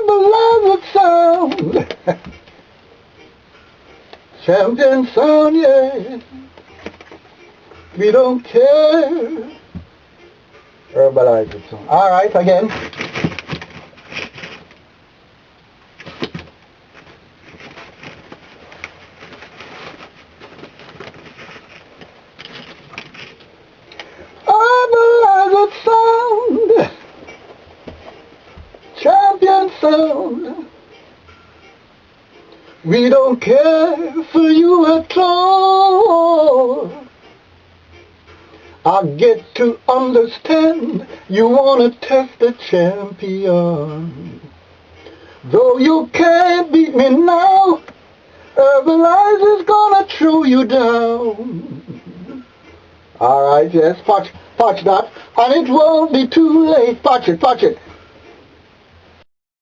Herbalize sound. Champion sound, yeah. We don't care. Herbalize sound. All right, again. Herbalize sound. Champion sound. We don't care for you at all. I get to understand you wanna test the champion. Though you can't beat me now, Herbalize is gonna throw you down. Alright, yes, watch that. And it won't be too late. Watch it.